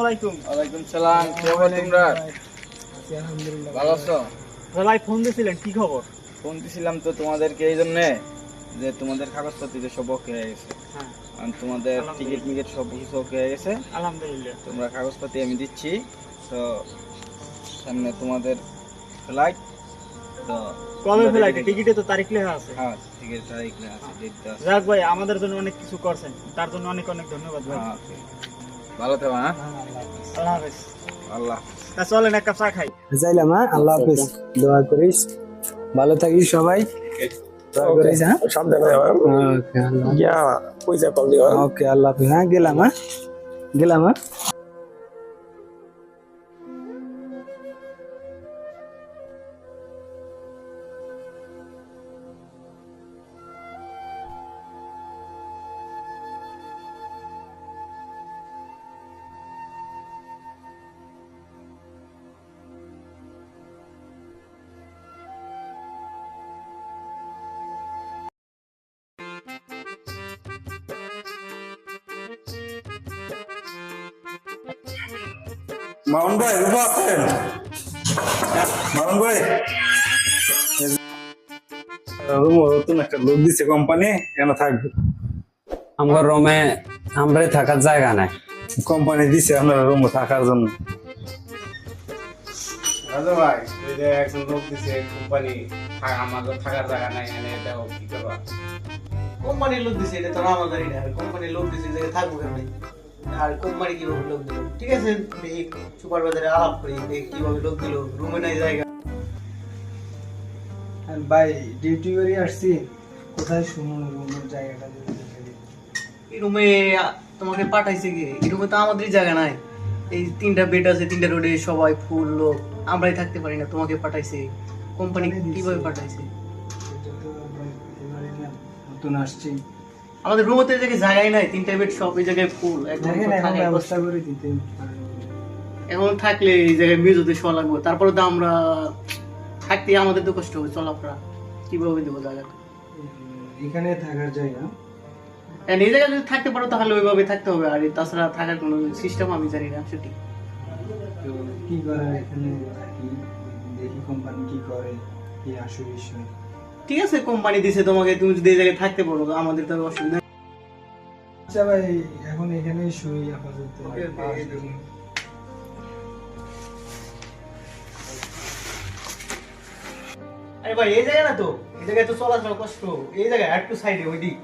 আলাইকুম। ওয়ালাইকুম সালাম। কি খবর তোমরা? আলহামদুলিল্লাহ। ভালো আছো? ভাই ফোন দিছিলেন, কি খবর? ফোন দিছিলাম তো তোমাদেরকে এই জন্য যে তোমাদের কাগজপত্র যে সব ওকে হয়ে গেছে। হ্যাঁ, আর তোমাদের টিকিট আলহামদুলিল্লাহ। মিকেট সব কিছু ওকে হয়ে গেছে। আলহামদুলিল্লাহ। তোমরা কাগজপত্র আমি দিচ্ছি। তো সামনে তোমাদের ফ্লাইট। তো কবে ফ্লাইটে? টিকিটে তো তারিখ লেখা আছে। হ্যাঁ, টিকিট তারিখ লেখা আছে, ডেট দেওয়া আছে। যাক ভাই, আমাদের জন্য অনেক কিছু করছেন, তার জন্য অনেক অনেক ধন্যবাদ ভাই। হ্যাঁ, ভালো থেকো। হ্যাঁ, আল্লাহ হাফেজ। আল্লাহ। তা চলেন এক কাপ চা খাই। যাইলাম। হ্যাঁ, আল্লাহ হাফিজ। দোয়া করিস, ভালো থাকিস সবাই। দোয়া করিস। হ্যাঁ, সাবধানে ওকে আল্লাহ। ইয়া পয়সা পাবলি ওকে আল্লাহ হাফিজ। হ্যাঁ, গেলাম। হ্যাঁ, গেলাম। হ্যাঁ, মামুন ভাই রূপা আছেন? মামুন ভাই নতুন একটা লোক দিছে কোম্পানি, কেন থাকবে? আমার রুমে আমরাই থাকার জায়গা নাই। কোম্পানি দিছে আপনার রুমে থাকার জন্য। রাজা ভাই, ওই যে একজন লোক দিছে কোম্পানি, আমাদের থাকার জায়গা নাই, এনে এটাও কি করবা? কোম্পানির লোক দিছে, এটা তো আমার জানি না। কোম্পানির লোক দিছে যে থাকবো কেমনি, আর কোম্পানি কিভাবে লোক দিল? ঠিক আছে, দেখি সুপারভাইজারে আলাপ করি, দেখি কিভাবে লোক দিল। রুমে নাই জায়গা। ভাই ডিউটি করে আসছি, কোথায় শুনুন রুমের জায়গাটা যদি দেখে দিই। এই রুমে তোমাকে পাঠাইছে কি? এই রুমে তো আমাদের জায়গা নাই। এই 3টা বেড আছে, 3টা রোডে সবাই ফুল লোক, আমরাই থাকতে পারি না। তোমাকে পাঠাইছে কোম্পানি, কিভাবে পাঠাইছে? এটা তো এবারে না, নতুন আসছি। আমাদের রুমে তো এই জায়গায় জায়গাই নাই, 3টা বেড সব এই জায়গায় ফুল। একদম দেখেন এখন থাকার ব্যবস্থা কষ্ট। করে দিতে এখন থাকলে এই জায়গায় মেজোতে শোয়া লাগবে, তারপরে তো আমরা থাকতে আমাদের তো কষ্ট হবে চলাফেরা, কিভাবে দেবো জায়গাটা? এখানে থাকার জায়গা। And এই জায়গায় যদি থাকতে পারো তাহলে ওইভাবে থাকতে হবে, আর তাছাড়া থাকার কোনো সিস্টেম আমি জানি না সত্যি। তো কি করার এখানে থাকি, দেখি কোম্পানি কি করে, কি আসল বিষয়। ঠিক আছে, কোম্পানি দিছে তোমাকে, তুমি যদি এই জায়গায় থাকতে পারো আমাদের তো আর অসুবিধা নেই। আচ্ছা ভাই, এখন এখানেই শুই আপাতত। Okay, okay. আরে ভাই, এই জায়গা না তো, এই জায়গায় তো চলাচল কষ্ট। এই জায়গায় একটু সাইডে ওই দিক